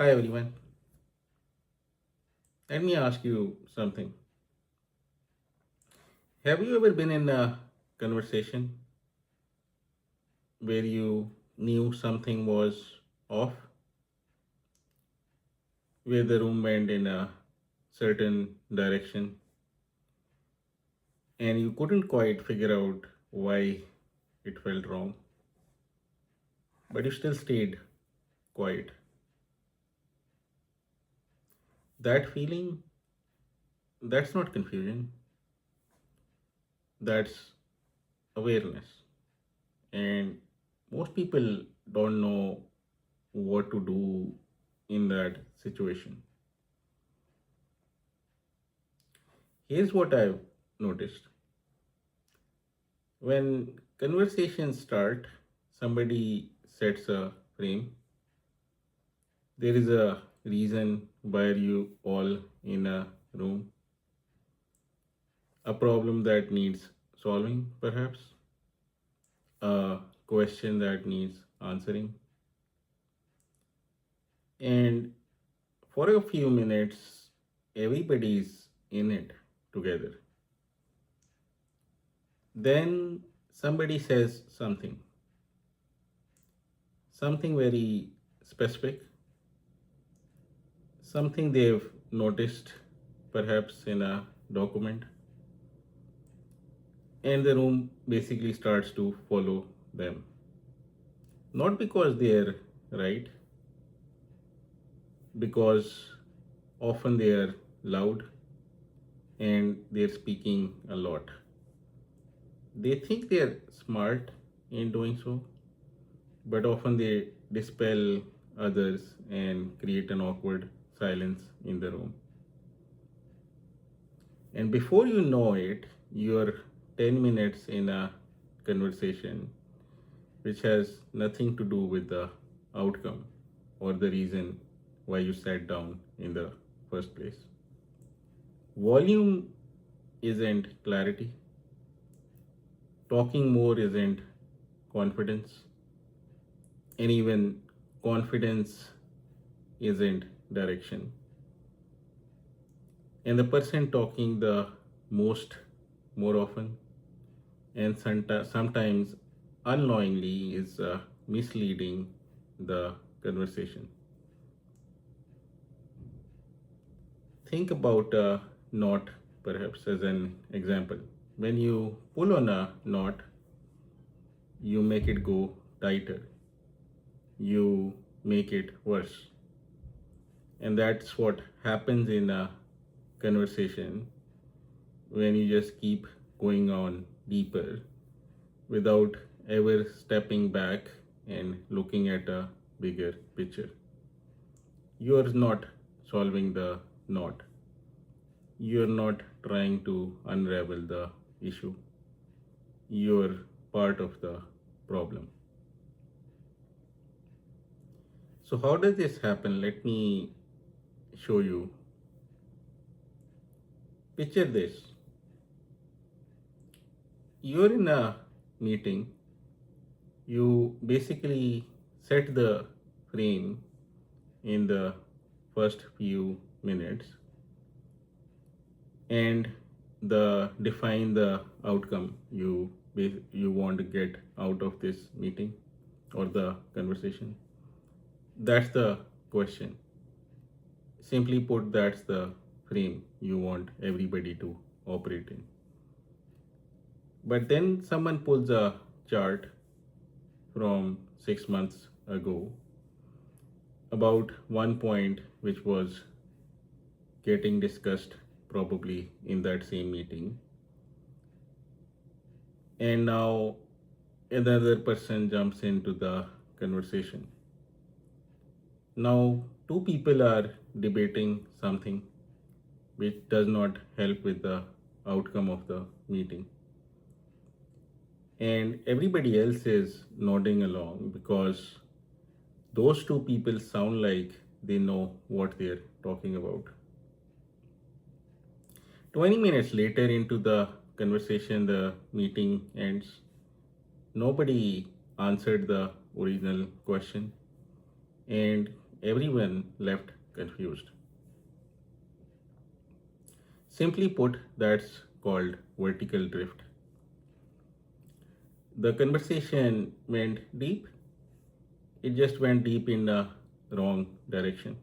Hi everyone. Let me ask you something. Have you ever been in a conversation where you knew something was off, where the room went in a certain direction and you couldn't quite figure out why it felt wrong, but you still stayed quiet? That feeling, that's not confusion, that's awareness. And most people don't know what to do in that situation. Here's what I've noticed. When conversations start, somebody sets a frame. There is a reason why you all in a room, a problem that needs solving, perhaps, a question that needs answering. And for a few minutes, everybody's in it together. Then somebody says something very specific, something they've noticed perhaps in a document, and the room basically starts to follow them. Not because they're right, because often they are loud and they're speaking a lot. They think they're smart in doing so, but often they dispel others and create an awkward silence in the room. And before you know it, you're 10 minutes in a conversation which has nothing to do with the outcome or the reason why you sat down in the first place. Volume isn't clarity, talking more isn't confidence, and even confidence isn't direction. And the person talking the most, more often, and sometimes unknowingly, is misleading the conversation. Think about a knot, perhaps, as an example. When you pull on a knot, you make it go tighter, you make it worse. And that's what happens in a conversation when you just keep going on deeper without ever stepping back and looking at a bigger picture. You're not solving the knot, you're not trying to unravel the issue, you're part of the problem. So, how does this happen? Let me show you. Picture this: you're in a meeting, you basically set the frame in the first few minutes and define the outcome you want to get out of this meeting or the conversation. That's the question. Simply put, that's the frame you want everybody to operate in. But then someone pulls a chart from 6 months ago about one point which was getting discussed probably in that same meeting. And now another person jumps into the conversation. Now, two people are debating something which does not help with the outcome of the meeting. And everybody else is nodding along because those two people sound like they know what they're talking about. 20 minutes later into the conversation, the meeting ends. Nobody answered the original question, and everyone left confused. Simply put, that's called vertical drift. The conversation went deep, it just went deep in the wrong direction.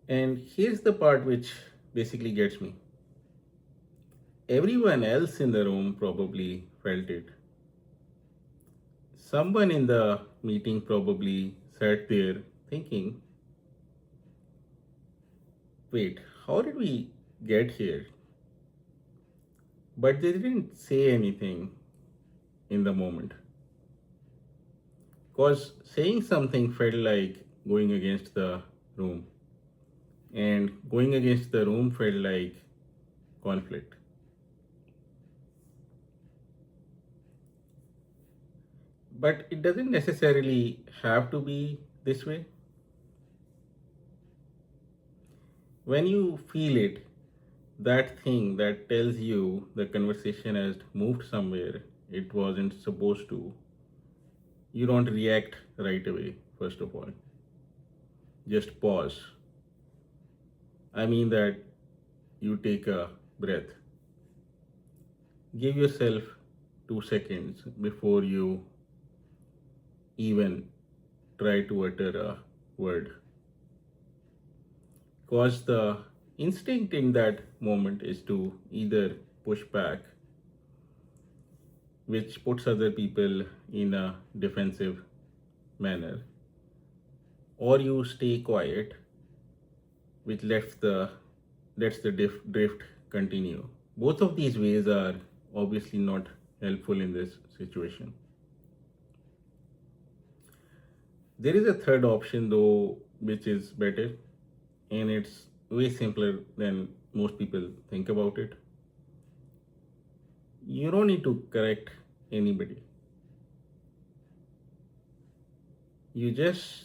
And here's the part which basically gets me. Everyone else in the room probably felt it. Someone in the meeting probably sat there thinking, wait, how did we get here? But they didn't say anything in the moment. Because saying something felt like going against the room, and going against the room felt like conflict. But it doesn't necessarily have to be this way. When you feel it, that thing that tells you the conversation has moved somewhere it wasn't supposed to, you don't react right away, first of all. Just pause. I mean that you take a breath. Give yourself 2 seconds before you even try to utter a word. Because the instinct in that moment is to either push back, which puts other people in a defensive manner, or you stay quiet, which lets the drift continue. Both of these ways are obviously not helpful in this situation. There is a third option though, which is better, and it's way simpler than most people think about it. You don't need to correct anybody. You just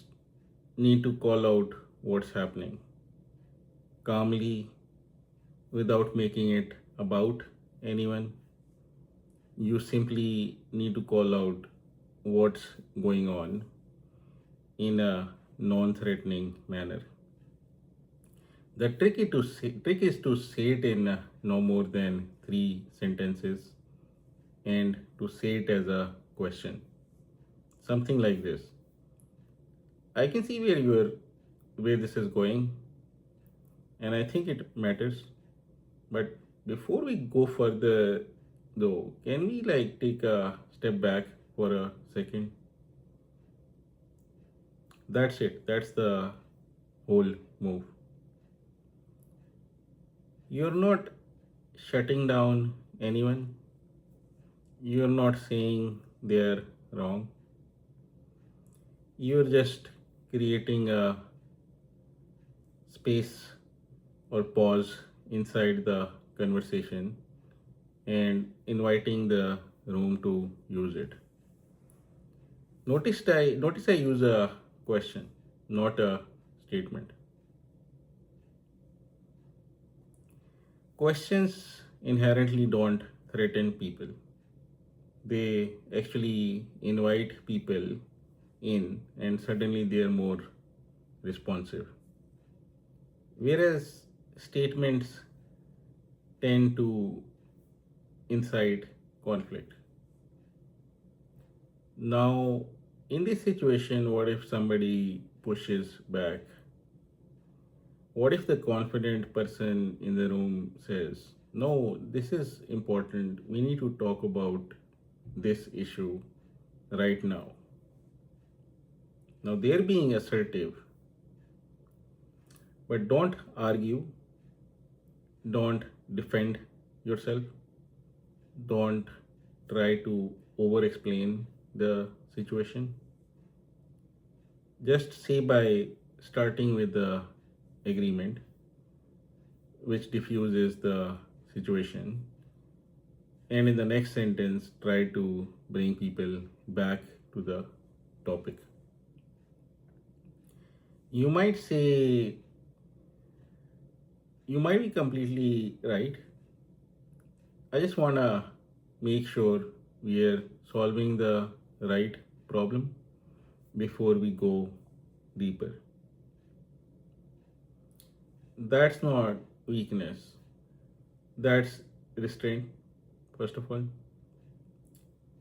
need to call out what's happening calmly without making it about anyone. You simply need to call out what's going on in a non threatening manner. The trick is to say it in no more than 3 sentences and to say it as a question. Something like this. I can see where this is going, and I think it matters. But before we go further though, can we like take a step back for a second? That's it. That's the whole move. You're not shutting down anyone. You're not saying they're wrong. You're just creating a space or pause inside the conversation and inviting the room to use it. Notice I use a question, not a statement. Questions inherently don't threaten people. They actually invite people in, and suddenly they are more responsive. Whereas statements tend to incite conflict. Now, in this situation, what if somebody pushes back? What if the confident person in the room says, no, this is important. We need to talk about this issue right now. Now, they're being assertive, but don't argue, don't defend yourself, don't try to over explain the situation. Just say by starting with the agreement, which diffuses the situation, and in the next sentence, try to bring people back to the topic. You might say, you might be completely right. I just want to make sure We are solving the right problem before we go deeper. That's not weakness, that's restraint, first of all.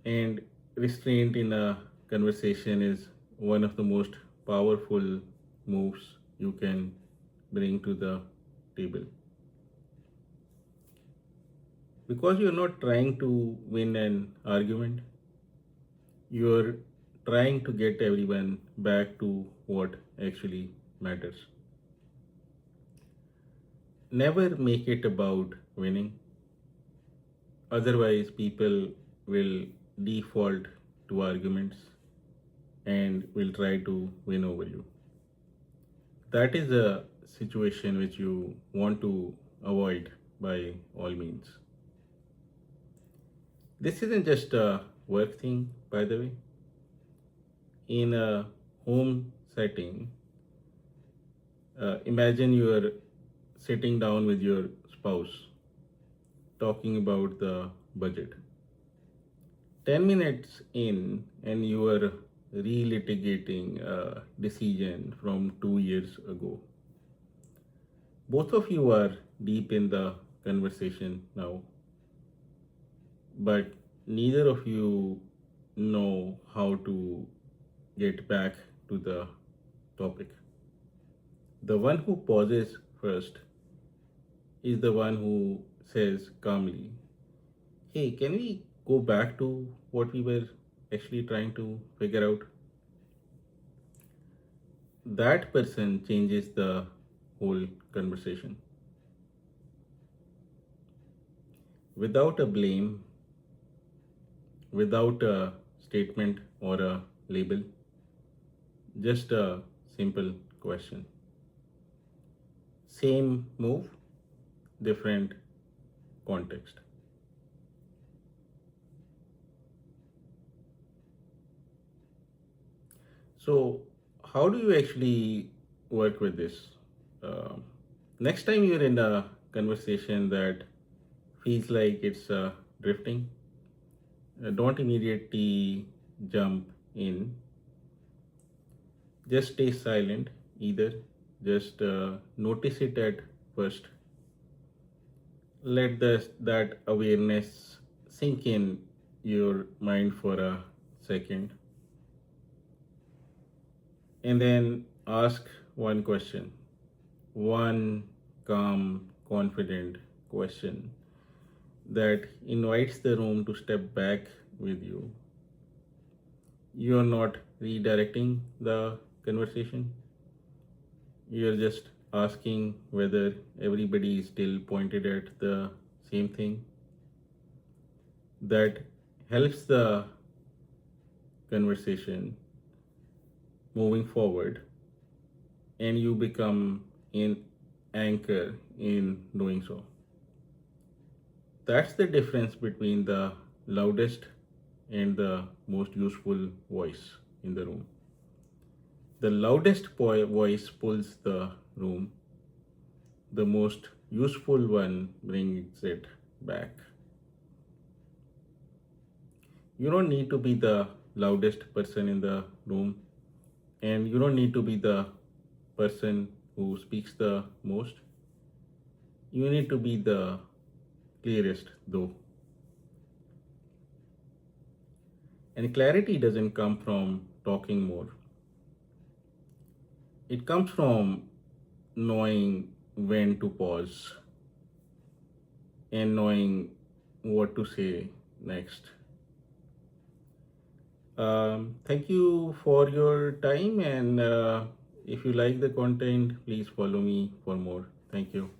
And restraint in a conversation is one of the most powerful moves you can bring to the table. Because you're not trying to win an argument, you're trying to get everyone back to what actually matters. Never make it about winning, otherwise, people will default to arguments and will try to win over you. That is a situation which you want to avoid by all means. This isn't just a work thing, by the way. In a home setting, imagine you are sitting down with your spouse talking about the budget. 10 minutes in, and you are relitigating a decision from 2 years ago. Both of you are deep in the conversation now, but neither of you know how to get back to the topic. The one who pauses first is the one who says calmly, "Hey, can we go back to what we were actually trying to figure out?" That person changes the whole conversation. Without a blame, without a statement or a label, just a simple question. Same move, different context. So, how do you actually work with this? Um Next time you're in a conversation that feels like it's drifting, don't immediately jump in. Just stay silent either. Just notice it at first. Let that awareness sink in your mind for a second. And then ask one question. One calm, confident question that invites the room to step back with you. You're not redirecting the conversation, you're just asking whether everybody is still pointed at the same thing. That helps the conversation moving forward, and you become an anchor in doing so. That's the difference between the loudest and the most useful voice in the room. The loudest voice pulls the room, the most useful one brings it back. You don't need to be the loudest person in the room, and you don't need to be the person who speaks the most. You need to be the clearest, though. And clarity doesn't come from talking more, it comes from knowing when to pause and knowing what to say next. Thank you for your time, and if you like the content, please follow me for more. Thank you.